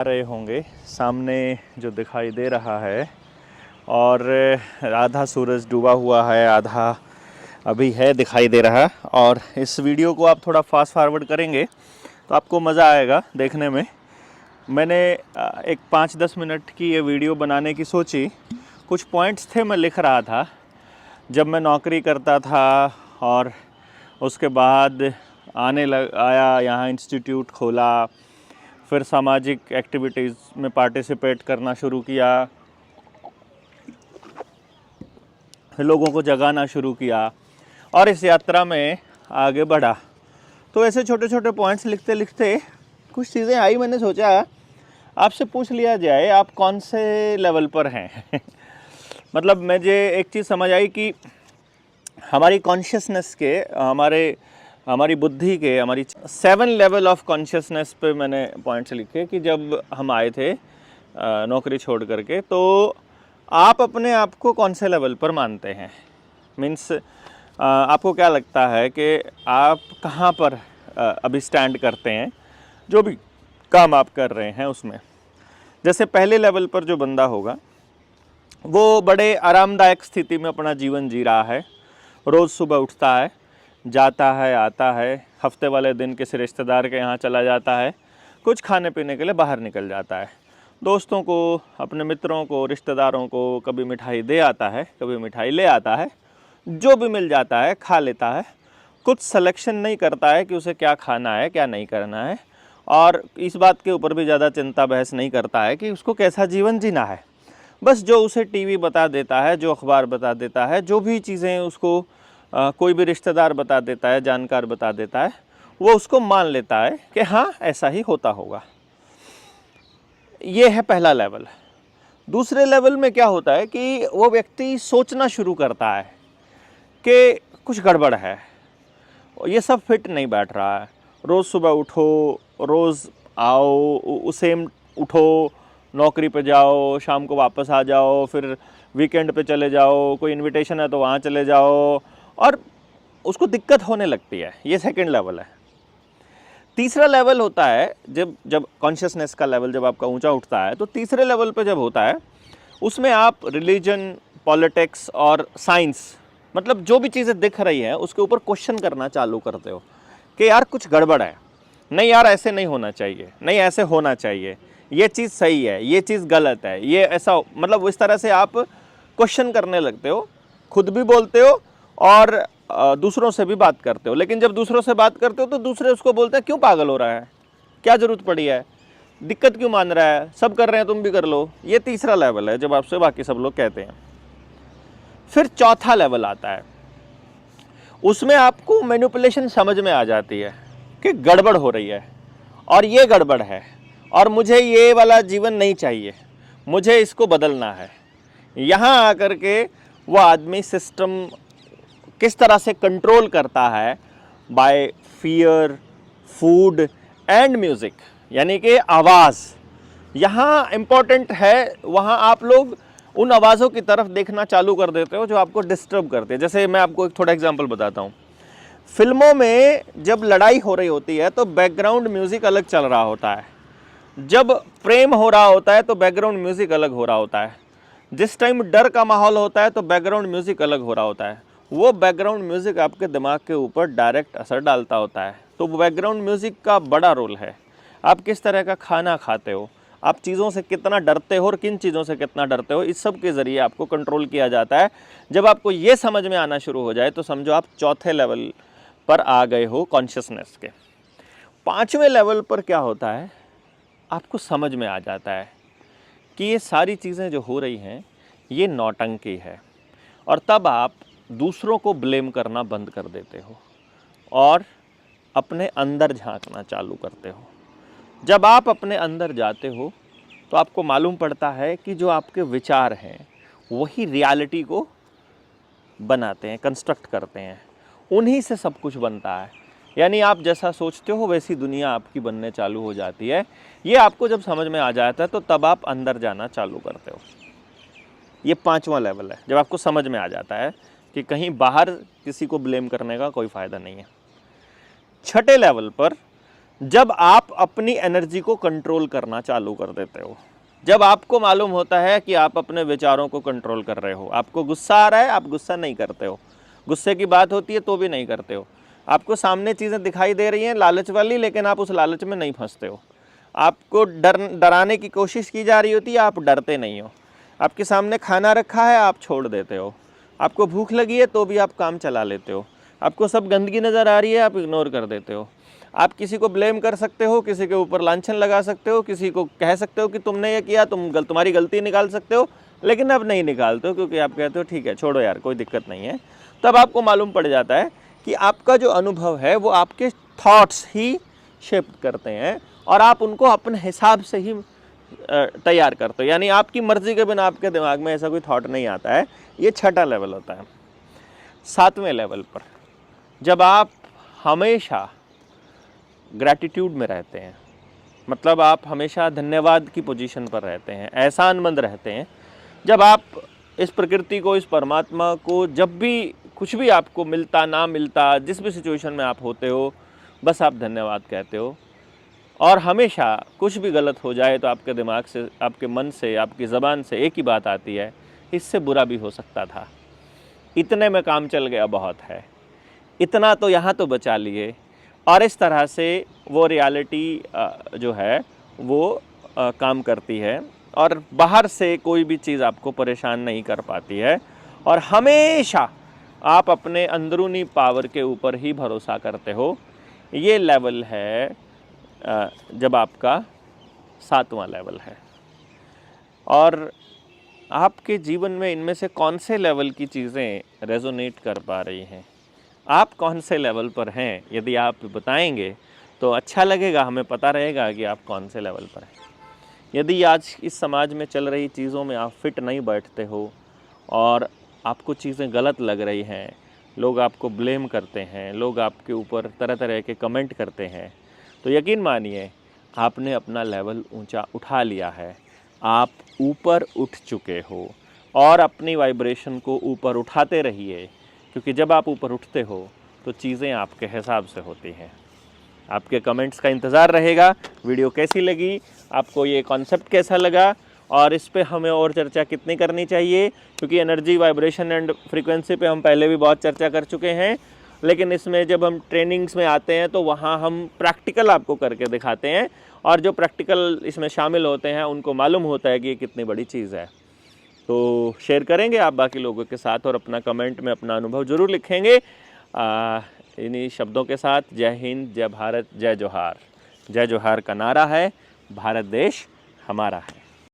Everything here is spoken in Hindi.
रहे होंगे सामने जो दिखाई दे रहा है, और आधा सूरज डूबा हुआ है, आधा अभी है दिखाई दे रहा। और इस वीडियो को आप थोड़ा फास्ट फॉरवर्ड करेंगे तो आपको मज़ा आएगा देखने में। मैंने एक 5-10 मिनट की ये वीडियो बनाने की सोची। कुछ पॉइंट्स थे, मैं लिख रहा था जब मैं नौकरी करता था, और उसके बाद आया यहाँ इंस्टीट्यूट खोला, फिर सामाजिक एक्टिविटीज़ में पार्टिसिपेट करना शुरू किया, फिर लोगों को जगाना शुरू किया और इस यात्रा में आगे बढ़ा। तो ऐसे छोटे छोटे पॉइंट्स लिखते लिखते कुछ चीज़ें आई। मैंने सोचा आपसे पूछ लिया जाए, आप कौन से लेवल पर हैं। मतलब मुझे एक चीज़ समझ आई कि हमारी कॉन्शियसनेस के, हमारी बुद्धि के, हमारी 7 लेवल ऑफ कॉन्शियसनेस पे मैंने पॉइंट्स लिखे कि जब हम आए थे नौकरी छोड़ करके, तो आप अपने आप को कौन से लेवल पर मानते हैं। मीन्स आपको क्या लगता है कि आप कहाँ पर अभी स्टैंड करते हैं जो भी काम आप कर रहे हैं उसमें। जैसे पहले लेवल पर जो बंदा होगा वो बड़े आरामदायक स्थिति में अपना जीवन जी रहा है। रोज़ सुबह उठता है, जाता है, आता है, हफ्ते वाले दिन किसी रिश्तेदार के यहाँ चला जाता है, कुछ खाने पीने के लिए बाहर निकल जाता है, दोस्तों को, अपने मित्रों को, रिश्तेदारों को कभी मिठाई दे आता है, कभी मिठाई ले आता है, जो भी मिल जाता है खा लेता है। कुछ सिलेक्शन नहीं करता है कि उसे क्या खाना है, क्या नहीं करना है, और इस बात के ऊपर भी ज़्यादा चिंता बहस नहीं करता है कि उसको कैसा जीवन जीना है। बस जो उसे टीवी बता देता है, जो अखबार बता देता है, जो भी चीज़ें उसको कोई भी रिश्तेदार बता देता है, जानकार बता देता है, वो उसको मान लेता है कि हाँ ऐसा ही होता होगा। ये है पहला लेवल। दूसरे लेवल में क्या होता है कि वो व्यक्ति सोचना शुरू करता है कि कुछ गड़बड़ है, ये सब फिट नहीं बैठ रहा है। रोज़ सुबह उठो, रोज़ आओ, सेम उठो, नौकरी पे जाओ, शाम को वापस आ जाओ, फिर वीकेंड पे चले जाओ, कोई इनविटेशन है तो वहाँ चले जाओ, और उसको दिक्कत होने लगती है। ये सेकंड लेवल है। तीसरा लेवल होता है जब कॉन्शियसनेस का लेवल जब आपका ऊंचा उठता है, तो तीसरे लेवल पे जब होता है उसमें आप रिलीजन, पॉलिटिक्स और साइंस, मतलब जो भी चीज़ें दिख रही हैं उसके ऊपर क्वेश्चन करना चालू करते हो कि यार कुछ गड़बड़ है, नहीं यार ऐसे नहीं होना चाहिए, नहीं ऐसे होना चाहिए, ये चीज़ सही है, ये चीज़ गलत है, ये ऐसा, मतलब इस तरह से आप क्वेश्चन करने लगते हो। खुद भी बोलते हो और दूसरों से भी बात करते हो। लेकिन जब दूसरों से बात करते हो तो दूसरे उसको बोलते हैं क्यों पागल हो रहा है, क्या ज़रूरत पड़ी है, दिक्कत क्यों मान रहा है, सब कर रहे हैं तुम भी कर लो। ये तीसरा लेवल है जब आपसे बाकी सब लोग कहते हैं। फिर चौथा लेवल आता है, उसमें आपको मैनिपुलेशन समझ में आ जाती है कि गड़बड़ हो रही है और ये गड़बड़ है और मुझे ये वाला जीवन नहीं चाहिए, मुझे इसको बदलना है। यहाँ आकर के वो आदमी सिस्टम किस तरह से कंट्रोल करता है, bye fear, food and music, यानी कि आवाज़ यहाँ इम्पॉर्टेंट है। वहाँ आप लोग उन आवाज़ों की तरफ देखना चालू कर देते हो जो आपको डिस्टर्ब करते हैं। जैसे मैं आपको एक थोड़ा एग्जांपल बताता हूँ। फिल्मों में जब लड़ाई हो रही होती है तो बैकग्राउंड म्यूज़िक अलग चल रहा होता है, जब प्रेम हो रहा होता है तो बैकग्राउंड म्यूज़िक अलग हो रहा होता है, जिस टाइम डर का माहौल होता है तो बैकग्राउंड म्यूज़िक अलग हो रहा होता है। वो बैकग्राउंड म्यूज़िक आपके दिमाग के ऊपर डायरेक्ट असर डालता होता है। तो बैकग्राउंड म्यूज़िक का बड़ा रोल है। आप किस तरह का खाना खाते हो, आप चीज़ों से कितना डरते हो और किन चीज़ों से कितना डरते हो, इस सब के ज़रिए आपको कंट्रोल किया जाता है। जब आपको ये समझ में आना शुरू हो जाए तो समझो आप चौथे लेवल पर आ गए हो कॉन्शियसनेस के। पाँचवें लेवल पर क्या होता है, आपको समझ में आ जाता है कि ये सारी चीज़ें जो हो रही हैं ये नौटंकी है, और तब आप दूसरों को ब्लेम करना बंद कर देते हो और अपने अंदर झांकना चालू करते हो। जब आप अपने अंदर जाते हो तो आपको मालूम पड़ता है कि जो आपके विचार हैं वही रियलिटी को बनाते हैं, कंस्ट्रक्ट करते हैं, उन्हीं से सब कुछ बनता है। यानी आप जैसा सोचते हो वैसी दुनिया आपकी बनने चालू हो जाती है। ये आपको जब समझ में आ जाता है तो तब आप अंदर जाना चालू करते हो। ये पांचवा लेवल है, जब आपको समझ में आ जाता है कि कहीं बाहर किसी को ब्लेम करने का कोई फ़ायदा नहीं है। छठे लेवल पर जब आप अपनी एनर्जी को कंट्रोल करना चालू कर देते हो, जब आपको मालूम होता है कि आप अपने विचारों को कंट्रोल कर रहे हो, आपको गुस्सा आ रहा है, आप गुस्सा नहीं करते हो, गुस्से की बात होती है तो भी नहीं करते हो, आपको सामने चीज़ें दिखाई दे रही हैं लालच वाली, लेकिन आप उस लालच में नहीं फंसते हो, आपको डराने की कोशिश की जा रही होती है, आप डरते नहीं हो, आपके सामने खाना रखा है, आप छोड़ देते हो, आपको भूख लगी है तो भी आप काम चला लेते हो, आपको सब गंदगी नज़र आ रही है, आप इग्नोर कर देते हो, आप किसी को ब्लेम कर सकते हो, किसी के ऊपर लांछन लगा सकते हो, किसी को कह सकते हो कि तुमने ये किया, तुम्हारी गलती निकाल सकते हो, लेकिन अब नहीं निकालते हो क्योंकि आप कहते हो ठीक है छोड़ो यार कोई दिक्कत नहीं है। तब आपको मालूम पड़ जाता है कि आपका जो अनुभव है वो आपके थॉट्स ही शेप करते हैं और आप उनको अपने हिसाब से ही तैयार करते हो, यानी आपकी मर्जी के बिना आपके दिमाग में ऐसा कोई थॉट नहीं आता है। ये छठा लेवल होता है। सातवें लेवल पर जब आप हमेशा ग्रैटिट्यूड में रहते हैं, मतलब आप हमेशा धन्यवाद की पोजीशन पर रहते हैं, एहसानमंद रहते हैं, जब आप इस प्रकृति को, इस परमात्मा को, जब भी कुछ भी आपको मिलता ना मिलता, जिस भी सिचुएशन में आप होते हो, बस आप धन्यवाद कहते हो। और हमेशा कुछ भी गलत हो जाए तो आपके दिमाग से, आपके मन से, आपकी ज़बान से एक ही बात आती है, इससे बुरा भी हो सकता था, इतने में काम चल गया, बहुत है, इतना तो यहाँ तो बचा लिए। और इस तरह से वो रियलिटी जो है वो काम करती है और बाहर से कोई भी चीज़ आपको परेशान नहीं कर पाती है और हमेशा आप अपने अंदरूनी पावर के ऊपर ही भरोसा करते हो। ये लेवल है जब आपका सातवां लेवल है। और आपके जीवन में इनमें से कौन से लेवल की चीज़ें रेजोनेट कर पा रही हैं, आप कौन से लेवल पर हैं, यदि आप बताएंगे तो अच्छा लगेगा, हमें पता रहेगा कि आप कौन से लेवल पर हैं। यदि आज इस समाज में चल रही चीज़ों में आप फिट नहीं बैठते हो और आपको चीज़ें गलत लग रही हैं, लोग आपको ब्लेम करते हैं, लोग आपके ऊपर तरह तरह के कमेंट करते हैं, तो यकीन मानिए आपने अपना लेवल ऊंचा उठा लिया है, आप ऊपर उठ चुके हो और अपनी वाइब्रेशन को ऊपर उठाते रहिए, क्योंकि जब आप ऊपर उठते हो तो चीज़ें आपके हिसाब से होती हैं। आपके कमेंट्स का इंतज़ार रहेगा। वीडियो कैसी लगी, आपको ये कॉन्सेप्ट कैसा लगा और इस पे हमें और चर्चा कितनी करनी चाहिए, क्योंकि एनर्जी, वाइब्रेशन एंड फ्रीक्वेंसी पे हम पहले भी बहुत चर्चा कर चुके हैं, लेकिन इसमें जब हम ट्रेनिंग्स में आते हैं तो वहाँ हम प्रैक्टिकल आपको करके दिखाते हैं और जो प्रैक्टिकल इसमें शामिल होते हैं उनको मालूम होता है कि ये कितनी बड़ी चीज़ है। तो शेयर करेंगे आप बाकी लोगों के साथ और अपना कमेंट में अपना अनुभव ज़रूर लिखेंगे। इन्हीं शब्दों के साथ जय हिंद, जय भारत, जय जोहार। जय जोहार का नारा है, भारत देश हमारा है।